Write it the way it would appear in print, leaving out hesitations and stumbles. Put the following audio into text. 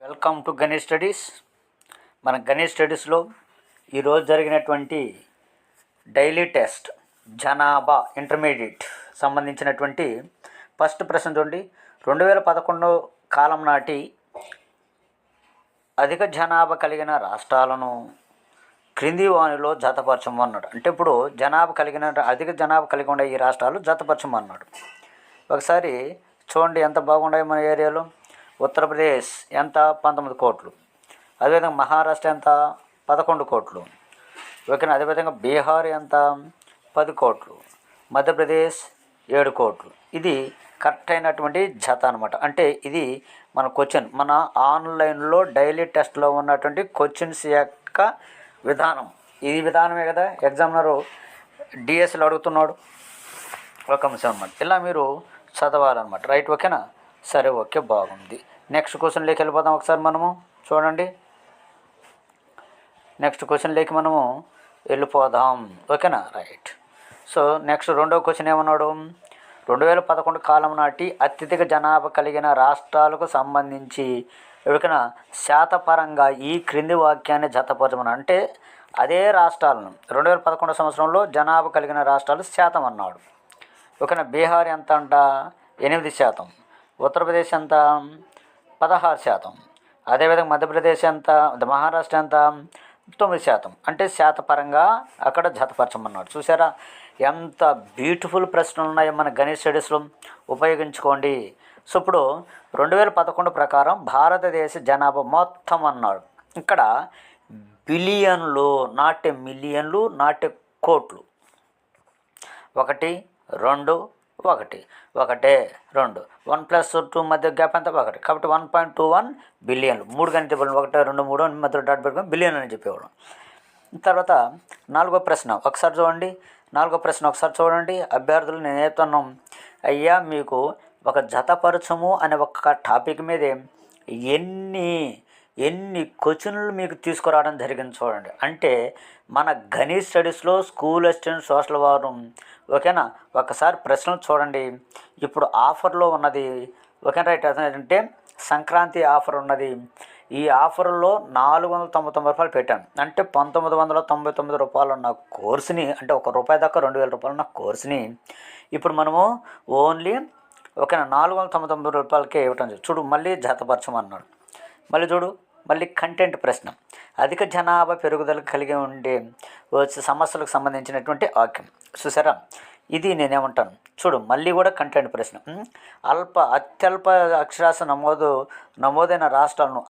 Welcome to Ganesh studies. మన గణేష్ స్టడీస్లో ఈరోజు జరిగినటువంటి డైలీ టెస్ట్ జనాభా ఇంటర్మీడియట్ సంబంధించినటువంటి ఫస్ట్ ప్రశ్న చూడండి. 2011 కాలం నాటి అధిక జనాభా కలిగిన రాష్ట్రాలను క్రింది వానిలో జతపరచమన్నాడు. అంటే ఇప్పుడు అధిక జనాభా కలిగి ఉండే ఈ రాష్ట్రాలు జతపరచమన్నాడు. ఒకసారి చూడండి ఎంత బాగున్నాయి మన ఏరియాలో. ఉత్తరప్రదేశ్ ఎంత? 19 కోట్లు. అదేవిధంగా మహారాష్ట్ర ఎంత? 11 కోట్లు. ఓకేనా. అదేవిధంగా బీహార్ ఎంత? 10 కోట్లు. మధ్యప్రదేశ్ 7 కోట్లు. ఇది కరెక్ట్ అయినటువంటి జత అనమాట. అంటే ఇది మన క్వశ్చన్, మన ఆన్లైన్లో డైలీ టెస్ట్లో ఉన్నటువంటి క్వశ్చన్స్ యొక్క విధానం. ఇది విధానమే కదా ఎగ్జామినరు డిఎస్లో అడుగుతున్నాడు ఒక అంశం అనమాట. ఇలా మీరు చదవాలన్నమాట. రైట్, ఓకేనా. సరే, ఓకే, బాగుంది. నెక్స్ట్ క్వశ్చన్లోకి వెళ్ళిపోదాం ఒకసారి మనము. చూడండి, నెక్స్ట్ క్వశ్చన్లోకి మనము వెళ్ళిపోదాం. ఓకేనా, రైట్. సో నెక్స్ట్ రెండో క్వశ్చన్ ఏమన్నాడు? 2011 కాలం నాటి అత్యధిక జనాభా కలిగిన రాష్ట్రాలకు సంబంధించి ఎవరికైనా శాతపరంగా ఈ క్రింది వాక్యాన్ని జతపరచమని. అంటే అదే రాష్ట్రాలను 2011 సంవత్సరంలో జనాభా కలిగిన రాష్ట్రాలు శాతం అన్నాడు. ఓకేనా. బీహార్ ఎంత అంట? 8%. ఉత్తరప్రదేశ్ ఎంత? 16%. అదేవిధంగా మధ్యప్రదేశ్ ఎంత? మహారాష్ట్ర ఎంత? 9%. అంటే శాతపరంగా అక్కడ జతపరచమన్నాడు. చూసారా ఎంత బ్యూటిఫుల్ ప్రశ్నలు ఉన్నాయో మన గణేష్ స్టడీస్లో. ఉపయోగించుకోండి. సో ఇప్పుడు 2011 ప్రకారం భారతదేశ జనాభా మొత్తం అన్నాడు. ఇక్కడ బిలియన్లు, నాటే మిలియన్లు, నాటే కోట్లు. 1 2 1 1 2 1 + 2 మధ్య గ్యాప్ ఎంత? 1. కాబట్టి 1.21 బిలియన్లు. 3 గణిత 1 2 3 మధ్య డాట్ పెట్టుకొని బిలియన్ అని చెప్పేవాళ్ళం. తర్వాత నాలుగో ప్రశ్న ఒకసారి చూడండి. ఒకసారి చూడండి అభ్యర్థులు. నేను చెప్తున్నాం అయ్యా మీకు ఒక జతపరచము అనే ఒక టాపిక్ మీదే ఎన్ని క్వశ్చన్లు మీకు తీసుకురావడం జరిగింది చూడండి. అంటే మన గణేష్ స్టడీస్లో స్కూల్ అసిస్టెంట్ సోషల్ వారు. ఓకేనా. ఒకసారి ప్రశ్నలు చూడండి. ఇప్పుడు ఆఫర్లో ఉన్నది. Okay, right. అంటే సంక్రాంతి ఆఫర్ ఉన్నది. ఈ ఆఫర్లో 499 రూపాయలు పెట్టాను. అంటే 1999 రూపాయలు ఉన్న కోర్సుని, అంటే ₹1 దాకా 2000 రూపాయలు ఉన్న కోర్సుని ఇప్పుడు మనము ఓన్లీ ఓకేనా 499 రూపాయలకే ఇవ్వటం. చూడు మళ్ళీ జతపరచమన్నాడు. మళ్ళీ చూడు, మళ్ళీ కంటెంట్ ప్రశ్న. అధిక జనాభా పెరుగుదల కలిగి ఉండే వచ్చే సమస్యలకు సంబంధించినటువంటి వాక్యం. చూసారా, ఇది నేనేమంటాను చూడు. మళ్ళీ కూడా కంటెంట్ ప్రశ్న. అత్యల్ప అక్షరాస్యత నమోదైన రాష్ట్రాలను